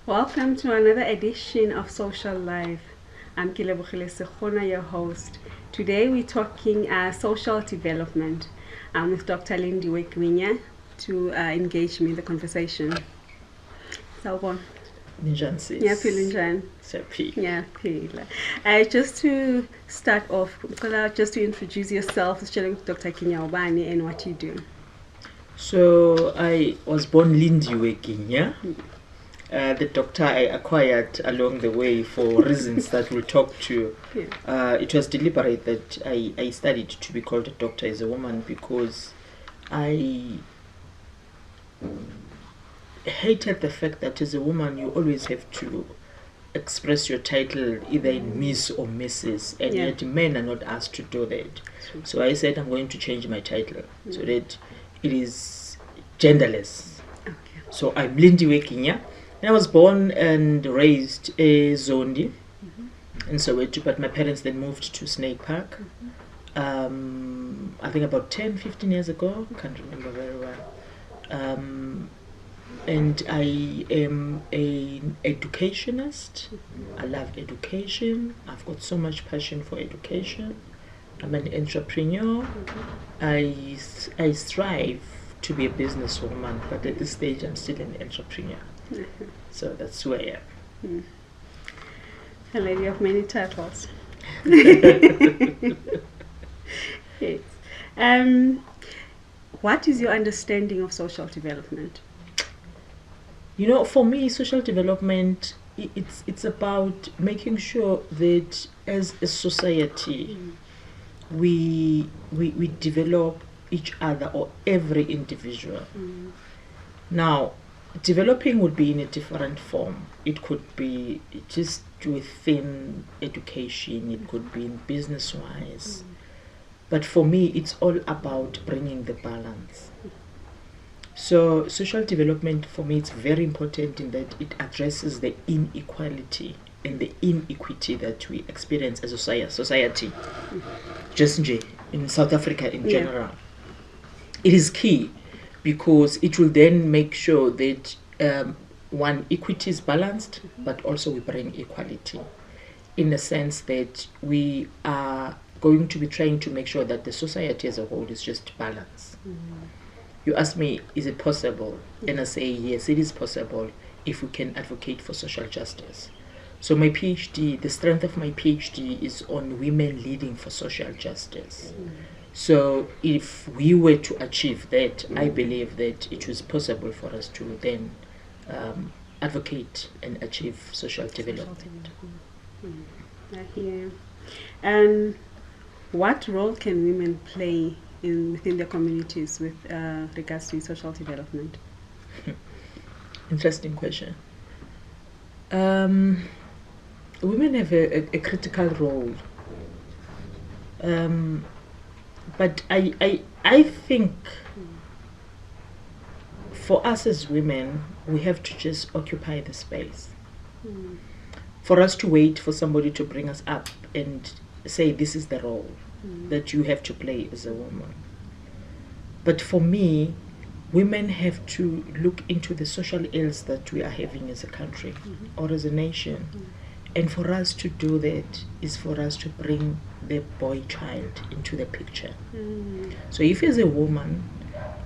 Welcome to another edition of Social Life. I'm Kilebogile Sekhona, your host. Today we're talking social development. I'm with Dr. Ginya to engage me in the conversation. Sawubona. Njani Yeah, feeling njani? Yeah, just to start off, just to introduce yourself, telling Dr. Ginya Ubani and what you do. So I was born Lindiwe Ginya. The doctor I acquired along the way for reasons that we'll talk to. Yeah. It was deliberate that I studied to be called a doctor as a woman because I hated the fact that as a woman you always have to express your title either in Miss or Mrs. and yet men are not asked to do that. So I said I'm going to change my title so that it is genderless. Okay. So I'm Lindiwe Ginya. I was born and raised in Zondi in Soweto, but my parents then moved to Snake Park. I think about 10-15 years ago, can't remember very well. And I am an educationist. I love education. I've got so much passion for education. I'm an entrepreneur. I strive to be a businesswoman, but at this stage I'm still an entrepreneur. So that's who I am. A lady of many titles. Yes. What is your understanding of social development? You know, for me, social development, it's about making sure that as a society, we develop each other or every individual. Now, developing would be in a different form. It could be just within education, it could be in business-wise. But for me, it's all about bringing the balance. So social development for me, it's very important in that it addresses the inequality and the inequity that we experience as a society. Just in South Africa in general. It is key because it will then make sure that equity is balanced, but also we bring equality in the sense that we are going to be trying to make sure that the society as a whole is just balanced. You ask me, is it possible? And I say, yes, it is possible if we can advocate for social justice. So my PhD, the strength of my PhD is on women leading for social justice. So if we were to achieve that, I believe that it was possible for us to then advocate and achieve social development. I hear you. And what role can women play within their communities with regards to social development? Interesting question. Women have a critical role. But I think for us as women, we have to just occupy the space. For us to wait for somebody to bring us up and say this is the role that you have to play as a woman. But for me, women have to look into the social ills that we are having as a country or as a nation. And for us to do that is for us to bring the boy child into the picture. So if as a woman,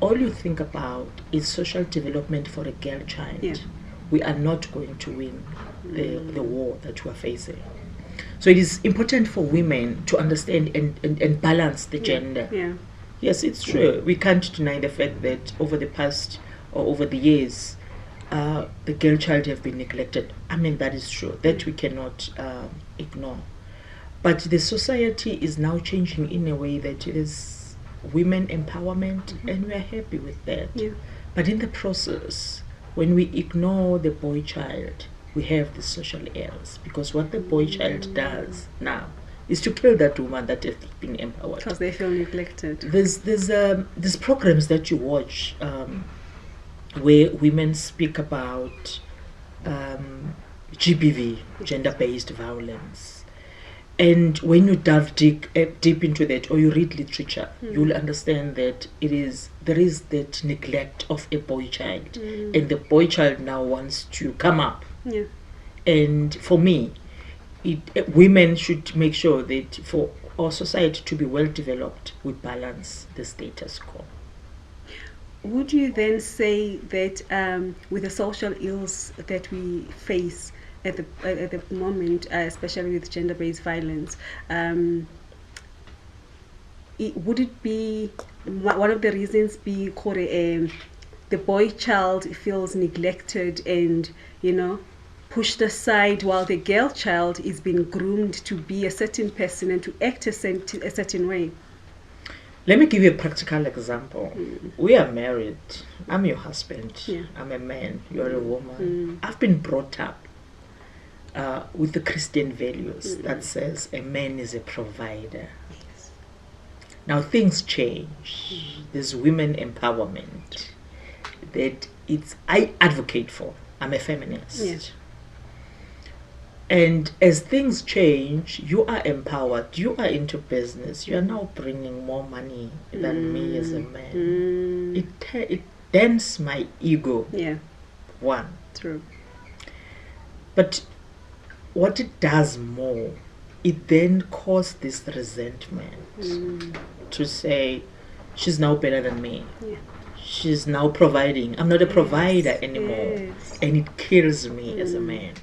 all you think about is social development for a girl child, we are not going to win the war that we are facing. So it is important for women to understand and balance the gender. Yes, it's true. We can't deny the fact that over the past or over the years, the girl child have been neglected. I mean, that is true. That we cannot ignore. But the society is now changing in a way that it is women empowerment, and we are happy with that. But in the process, when we ignore the boy child, we have the social ills, because what the boy child does now is to kill that woman that has been empowered. Because they feel neglected. There's programs that you watch where women speak about GBV, gender-based violence. And when you dive deep into that, or you read literature, you'll understand that there is that neglect of a boy child. And the boy child now wants to come up Yeah. And for me, women should make sure that for our society to be well developed, we balance the status quo. Would you then say that with the social ills that we face at the moment, especially with gender-based violence, would it be one of the reasons be called the boy child feels neglected and, you know, pushed aside, while the girl child is being groomed to be a certain person and to act a certain way? Let me give you a practical example. We are married. I'm your husband. Yeah. I'm a man. You're a woman. I've been brought up with the Christian values that says a man is a provider. Yes. Now things change. There's women empowerment that I advocate for. I'm a feminist. Yeah. And as things change, you are empowered, you are into business, you are now bringing more money than me as a man. It dents my ego. Yeah. One. True. But what it does more, it then causes this resentment to say, she's now better than me. Yeah. She's now providing. I'm not a provider anymore. Yes. And it kills me as a man.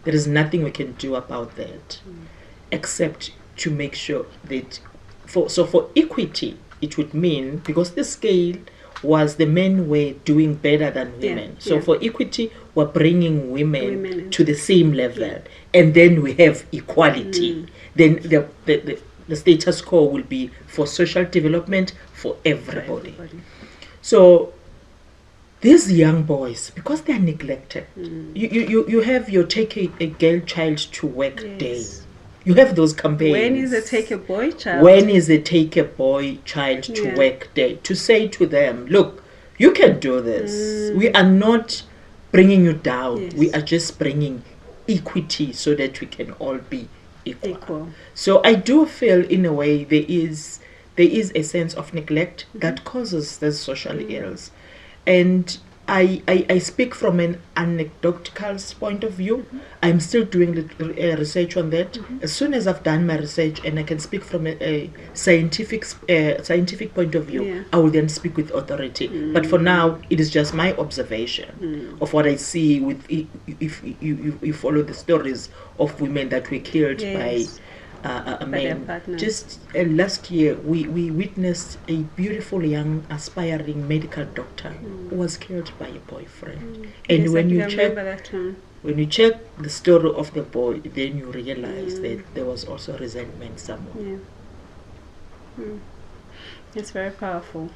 There is nothing we can do about that except to make sure that for equity, it would mean, because the scale was the men were doing better than women. Yeah, so yeah. for equity, we're bringing women to the to same level. And then we have equality. Then the status quo will be for social development for everybody. So these young boys, because they are neglected, you have your take a girl child to work day. You have those campaigns. When is it take a boy child? When is it take a boy child to work day? To say to them, look, you can do this. We are not bringing you down. Yes. We are just bringing equity so that we can all be Equal. So I do feel in a way there is a sense of neglect that causes these social ills. And I speak from an anecdotal point of view. I'm still doing research on that. As soon as I've done my research and I can speak from a scientific point of view, I will then speak with authority. But for now, it is just my observation of what I see. With if you follow the stories of women that were killed by a man. Just last year, we witnessed a beautiful young aspiring medical doctor who was killed by a boyfriend. And Yes, when I you remember that one. when you check the story of the boy, then you realize that there was also resentment somewhere. Yeah. It's very powerful.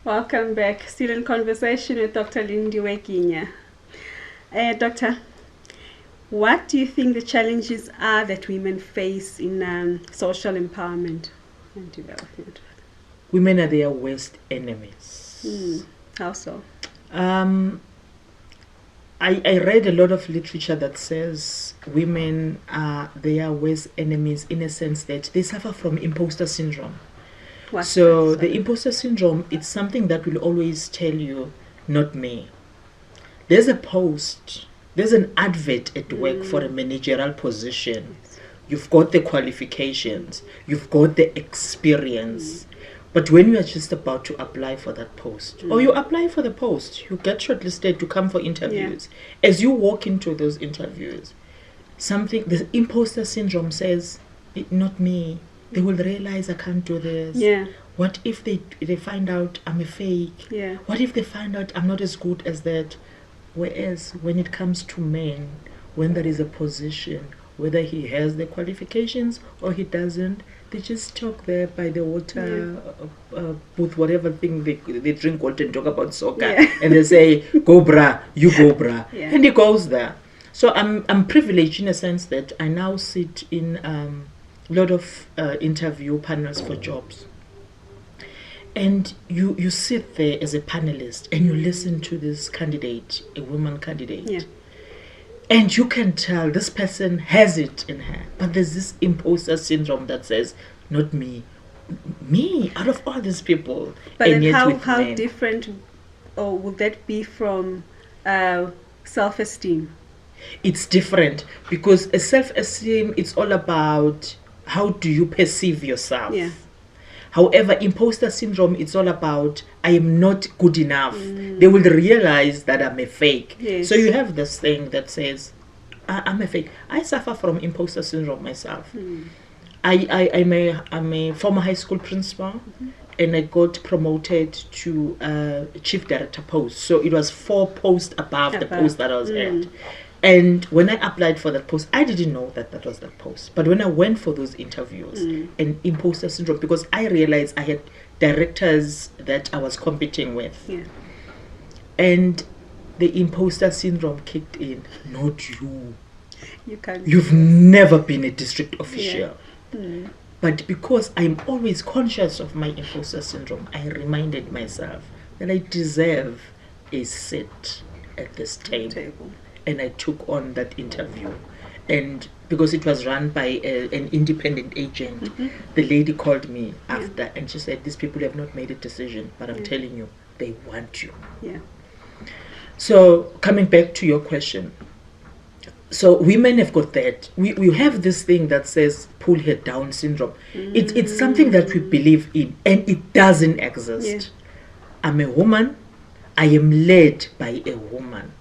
Welcome back. Still in conversation with Dr. Lindiwe Ginya. Doctor, what do you think the challenges are that women face in social empowerment and development? Women are their worst enemies. How so? I read a lot of literature that says women are their worst enemies in a sense that they suffer from imposter syndrome. What's So that? the imposter syndrome, it's something that will always tell you, not me. There's a post, there's an advert at work for a managerial position. You've got the qualifications, you've got the experience. But when you are just about to apply for that post, or you apply for the post, you get shortlisted to come for interviews. As you walk into those interviews, the imposter syndrome says, not me. They will realize I can't do this. Yeah. What if they find out I'm a fake? Yeah. What if they find out I'm not as good as that? Whereas when it comes to men, when there is a position, whether he has the qualifications or he doesn't. They just talk there by the water booth, whatever thing they drink water and talk about soccer, and they say, "Go bra, you go bra," and he goes there. So I'm privileged in a sense that I now sit in a lot of interview panels for jobs, and you sit there as a panelist and you listen to this candidate, a woman candidate. And you can tell this person has it in her. But there's this imposter syndrome that says, not me. Me, out of all these people. But and then yet how different or would that be from self-esteem? It's different because a self-esteem, it's all about how do you perceive yourself. However, imposter syndrome, it's all about I am not good enough. They will realize that I'm a fake. So you have this thing that says, I'm a fake. I suffer from imposter syndrome myself. I'm a former high school principal, and I got promoted to a chief director post. So it was 4 posts above the post that I was at. And when I applied for that post, I didn't know that was that post. But when I went for those interviews, and imposter syndrome, because I realized I had directors that I was competing with. And the imposter syndrome kicked in. Not you. You've never been a district official. But because I'm always conscious of my imposter syndrome, I reminded myself that I deserve a seat at this table. And I took on that interview. And because it was run by an independent agent, the lady called me after and she said, these people have not made a decision, but I'm telling you, they want you. So coming back to your question, so women have got that. We have this thing that says pull her down syndrome. It's something that we believe in, and it doesn't exist. I'm a woman. I am led by a woman.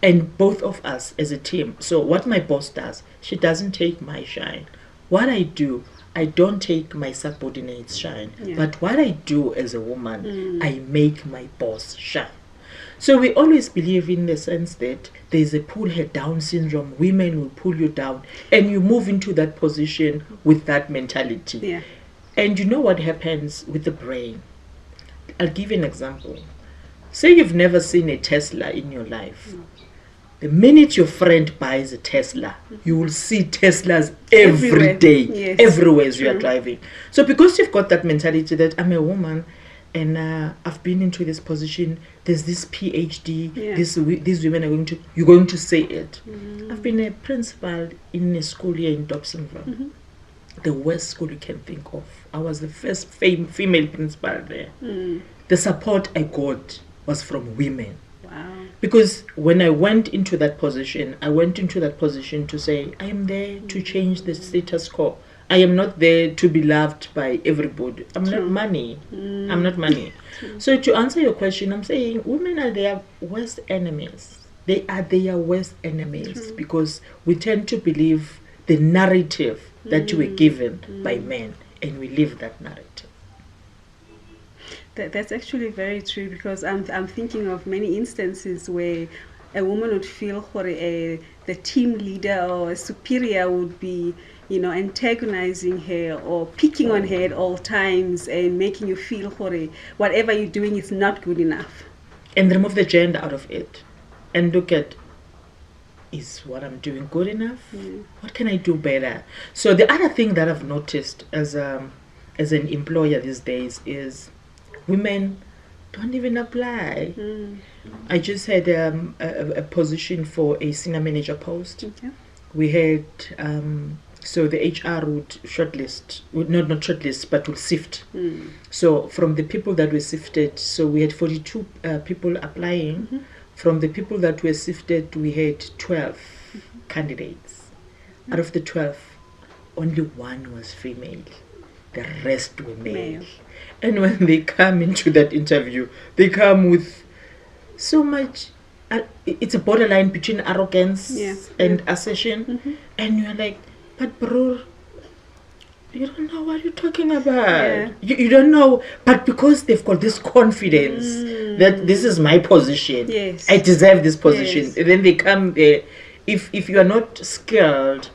And both of us as a team. So what my boss does, she doesn't take my shine. What I do, I don't take my subordinates' shine. But what I do as a woman, I make my boss shine. So we always believe in the sense that there's a pull her down syndrome. Women will pull you down. And you move into that position with that mentality. And you know what happens with the brain? I'll give you an example. Say you've never seen a Tesla in your life. The minute your friend buys a Tesla, you will see Teslas every day, everywhere as you are driving. So because you've got that mentality that I'm a woman and I've been into this position, there's this PhD, these women are you're going to say it. I've been a principal in a school here in Dobsonville, the worst school you can think of. I was the first female principal there. The support I got was from women. Because when I went into that position, to say, I am there to change the status quo. I am not there to be loved by everybody. I'm not money. I'm not money. So to answer your question, I'm saying women are their worst enemies. They are their worst enemies because we tend to believe the narrative that we were given by men, and we live that narrative. That's actually very true, because I'm thinking of many instances where a woman would feel the team leader or a superior would be, antagonizing her or picking on her at all times and making you feel whatever you're doing is not good enough. And remove the gender out of it and look at, is what I'm doing good enough? What can I do better? So the other thing that I've noticed as an employer these days is women don't even apply. I just had a position for a senior manager post. We had, so the HR would shortlist, not shortlist, but would sift. So from the people that were sifted, so we had 42 people applying. From the people that were sifted, we had 12 candidates. Out of the 12, only 1 was female. The rest were male. And when they come into that interview, they come with so much, it's a borderline between arrogance and assertion. And you're like, but bro, you don't know what you're talking about. You don't know. But because they've got this confidence that this is my position, I deserve this position. And then they come there. If you are not skilled,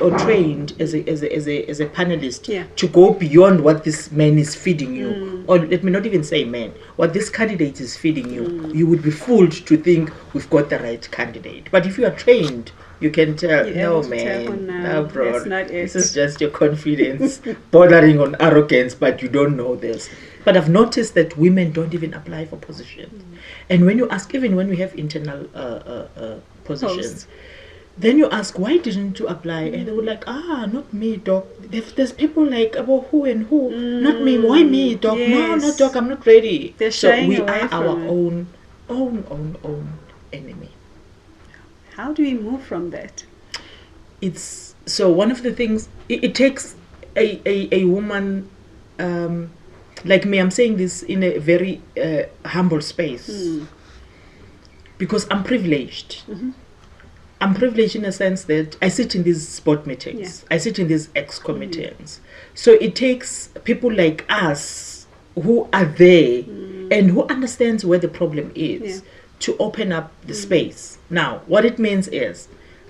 or trained as a panelist Yeah. to go beyond what this man is feeding you, or let me not even say man, what this candidate is feeding you, you would be fooled to think we've got the right candidate. But if you are trained, you can tell, You're no able to tell, man, no, no bro, that's not it. this is just your confidence bordering on arrogance, but you don't know this. But I've noticed that women don't even apply for positions. And when you ask, even when we have internal positions, then you ask, why didn't you apply? And they were like, not me, doc. There's people like, about who and who, not me. Why me, doc? Yes. No, not doc, I'm not ready. They're So shying we away are from our it. own enemy. How do we move from that? It's so one of the things, it takes a woman like me. I'm saying this in a very humble space because I'm privileged. I'm privileged in a sense that I sit in these board meetings. I sit in these EXCO meetings. So it takes people like us who are there and who understands where the problem is to open up the space. Now, what it means is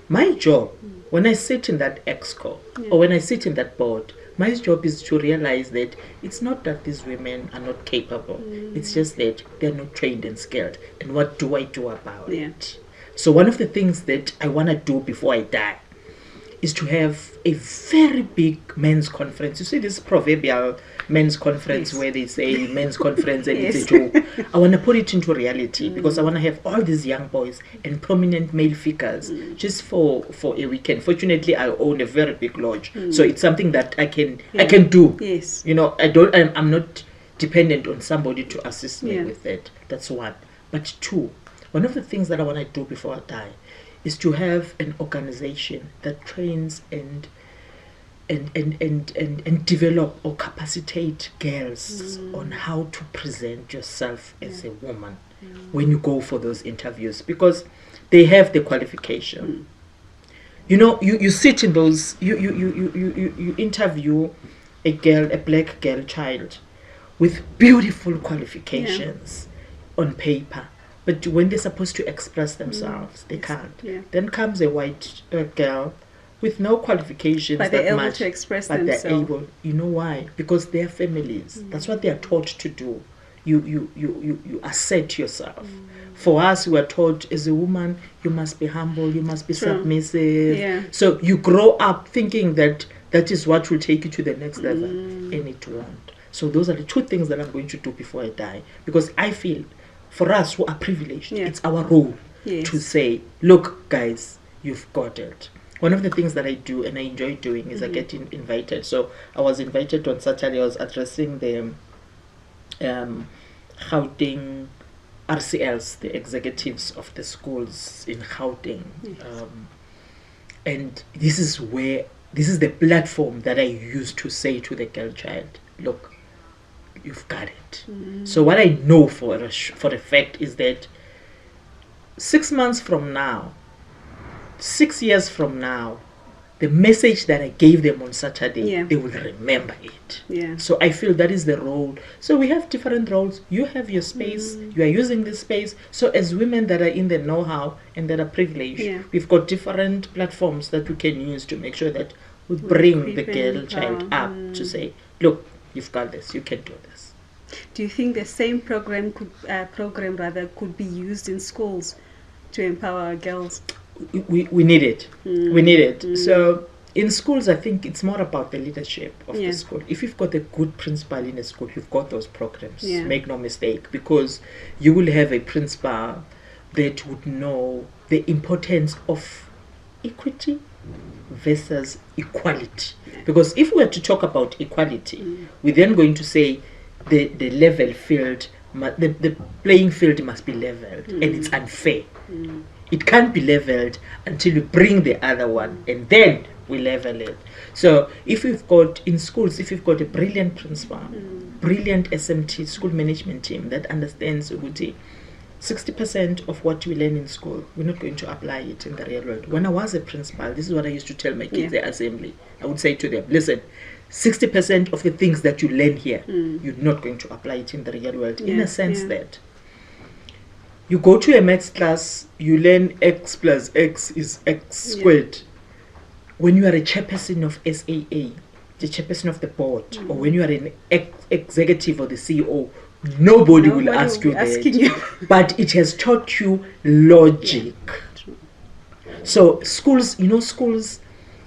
my job, when I sit in that EXCO or when I sit in that board, my job is to realize that it's not that these women are not capable. It's just that they're not trained and skilled. And what do I do about it? So one of the things that I want to do before I die is to have a very big men's conference. You see this proverbial men's conference where they say men's conference and it's a joke. I want to put it into reality because I want to have all these young boys and prominent male figures just for a weekend. Fortunately, I own a very big lodge, so it's something that I can do. Yes. You know, I'm not dependent on somebody to assist me with that. That's one. But two, one of the things that I want to do before I die is to have an organization that trains and develop or capacitate girls on how to present yourself as a woman when you go for those interviews, because they have the qualification. You know, you sit in those, you interview a girl, a black girl child with beautiful qualifications on paper. But when they're supposed to express themselves, they can't. Then comes a white girl with no qualifications, but they're able to express themselves. They're able. You know why? Because they're families. That's what they are taught to do. You assert yourself. For us, we are taught as a woman, you must be humble, you must be submissive. So you grow up thinking that that is what will take you to the next level, and it won't. So those are the two things that I'm going to do before I die, because I feel for us who are privileged, it's our role to say, look, guys, you've got it. One of the things that I do and I enjoy doing is I get invited. So I was invited on Saturday. I was addressing the Gauteng RCLs, the executives of the schools in Gauteng. And this is the platform that I use to say to the girl child, look, you've got it. So what I know for a fact is that 6 months from now, 6 years from now, the message that I gave them on Saturday, they will remember it. So I feel that is the role. So we have different roles. You have your space. You are using this space. So as women that are in the know-how and that are privileged, we've got different platforms that we can use to make sure that we bring the girl child up to say, look, you've got this. You can do this. Do you think the same program could be used in schools to empower our girls? We need it. We need it. So in schools, I think it's more about the leadership of the school. If you've got a good principal in a school, you've got those programs. Make no mistake, because you will have a principal that would know the importance of equity versus equality. Because if we are to talk about equality, we're then going to say the level field, the playing field must be leveled, and it's unfair. It can't be leveled until you bring the other one, and then we level it. So if you've got, in schools, if you've got a brilliant principal, brilliant SMT, school management team that understands Uguti, 60% of what we learn in school, we're not going to apply it in the real world. When I was a principal, this is what I used to tell my kids at assembly. I would say to them, listen, 60% of the things that you learn here, you're not going to apply it in the real world, in a sense that you go to a maths class, you learn x plus x is x squared. when you are a chairperson of SAA, the chairperson of the board, or when you are an executive or the CEO, nobody will ask you that. But it has taught you logic. So schools, schools,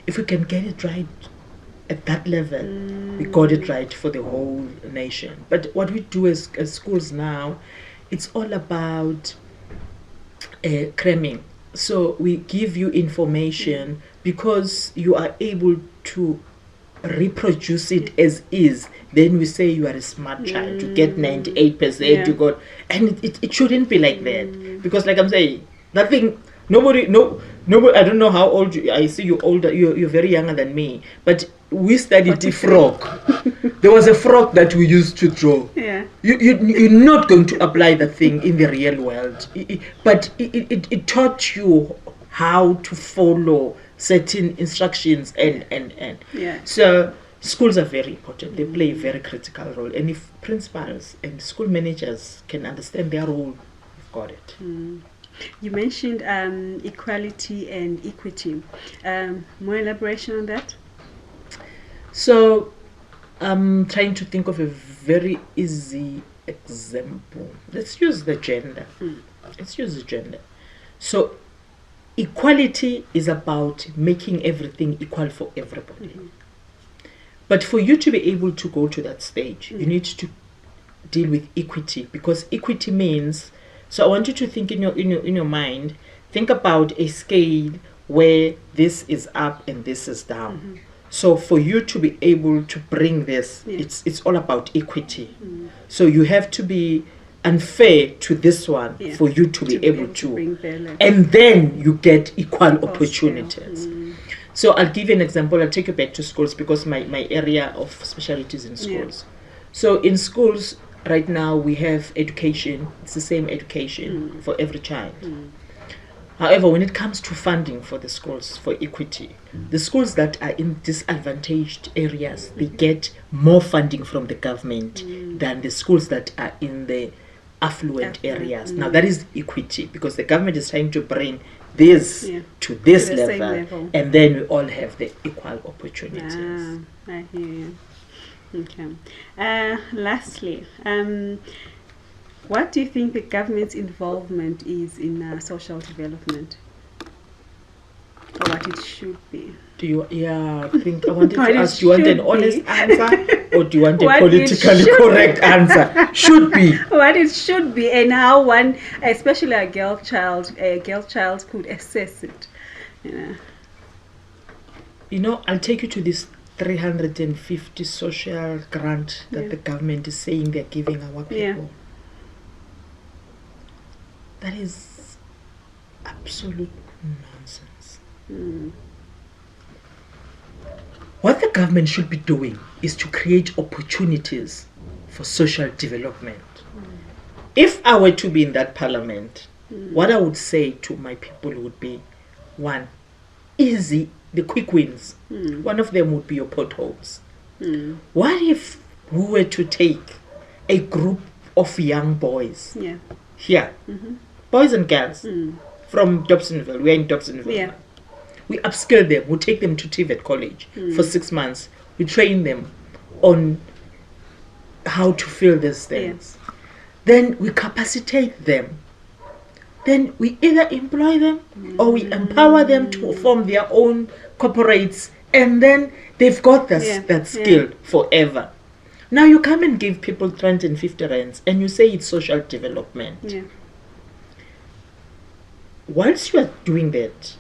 if we can get it right at that level, we got it right for the whole nation. But what we do as schools now, it's all about cramming. So we give you information because you are able to reproduce it as is. Then we say you are a smart child. You get 98%. You got, and it shouldn't be like that, because like I'm saying, nobody. I don't know how old you. I see you older. You're very younger than me. But we studied the frog. There was a frog that we used to draw. Yeah. You're not going to apply that thing in the real world. But it taught you how to follow certain instructions and. Yeah. So schools are very important. They play a very critical role. And if principals and school managers can understand their role, we've got it. You mentioned equality and equity. More elaboration on that? So I'm trying to think of a very easy example. Let's use the gender. So equality is about making everything equal for everybody. But for you to be able to go to that stage, you need to deal with equity, because equity means, so I want you to think in your mind, think about a scale where this is up and this is down. So for you to be able to bring this, it's all about equity. So you have to be unfair to this one for you to be able to and then you get equal opportunities. So I'll give you an example. I'll take you back to schools, because my area of specialty is in schools. So in schools right now we have education. It's the same education for every child. However, when it comes to funding for the schools, for equity, the schools that are in disadvantaged areas, they get more funding from the government than the schools that are in the affluent areas. Now that is equity, because the government is trying to bring this to this level, and then we all have the equal opportunities. I hear you. Okay. Lastly, what do you think the government's involvement is in social development, or what it should be? Do you? I think I wanted to ask. Do you want an honest answer, or do you want a politically correct answer? Should be. What it should be, and how one, especially a girl child, could assess it. I'll take you to this 350 social grant that the government is saying they're giving our people. That is absolute nonsense. What the government should be doing is to create opportunities for social development. If I were to be in that parliament, what I would say to my people would be, one, easy, the quick wins. One of them would be your potholes. What if we were to take a group of young boys here, boys and girls from Dobsonville, we're in Dobsonville, we upskill them, we take them to TVET college for 6 months, we train them on how to fill these things. Then we capacitate them. Then we either employ them or we empower them to form their own corporates, and then they've got that skill forever. Now you come and give people 350 rands and you say it's social development. Once you are doing that,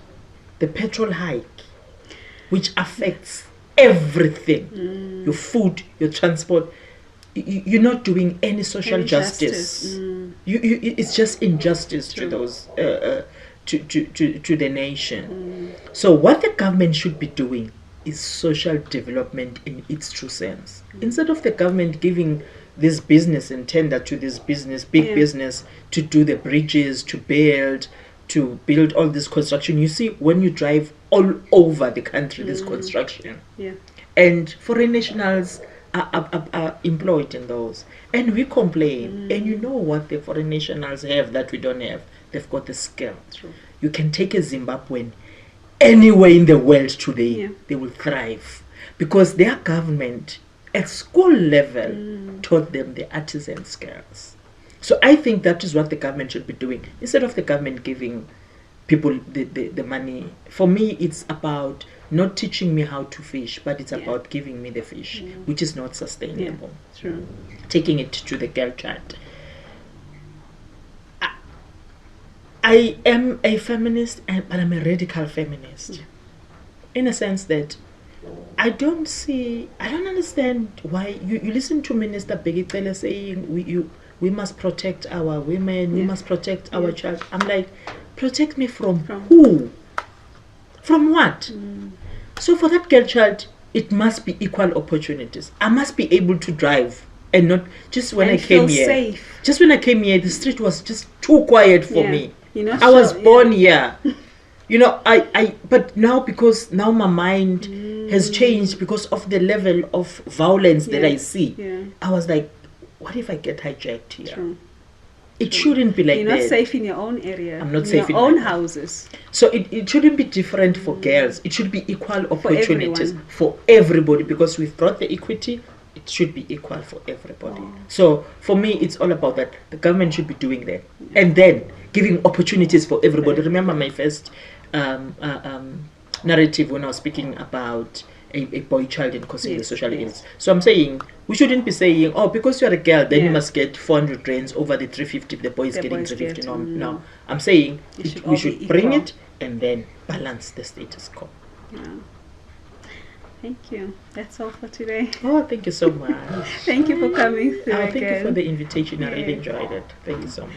the petrol hike, which affects everything, your food, your transport, you're not doing any social justice. It's just injustice to those to the nation. So what the government should be doing is social development in its true sense. Instead of the government giving this business and tender to this business, big business, to do the bridges, to build all this construction. You see, when you drive all over the country, this construction, and foreign nationals are employed in those, and we complain. And you know what the foreign nationals have that we don't have? They've got the skill. You can take a Zimbabwean anywhere in the world today, Yeah. they will thrive because their government at school level taught them the artisan skills. So I think that is what the government should be doing. Instead of the government giving people the money, for me it's about not teaching me how to fish, but it's about giving me the fish, which is not sustainable. Yeah, true. Taking it to the girl child. I am a feminist, but I'm a radical feminist. In a sense that I don't understand why you listen to Minister Begitele saying we must protect our women, we must protect our child. I'm like, protect me from who? From what? So for that girl child, it must be equal opportunities. I must be able to drive and not just when I came here. Safe. Just when I came here, the street was just too quiet for me. I was sure, born here. But now because now my mind has changed because of the level of violence that I see. I was like, what if I get hijacked here? True. It shouldn't be like that. You're not safe in your own area. I'm not safe in your own my houses. So it shouldn't be different for girls. It should be equal opportunities everyone. for everybody, because we've brought the equity. It should be equal for everybody. So for me, it's all about that. The government should be doing that, and then giving opportunities for everybody. Remember my first narrative when I was speaking about a boy child and causing the social ills. So I'm saying we shouldn't be saying, oh, because you're a girl, then you must get 400 rands over the 350. The boy is getting 350. No. I'm saying we should bring it and then balance the status quo. Yeah. Thank you. That's all for today. Oh, thank you so much. Thank you for coming through. Thank you for the invitation. I really enjoyed it. Thank you so much.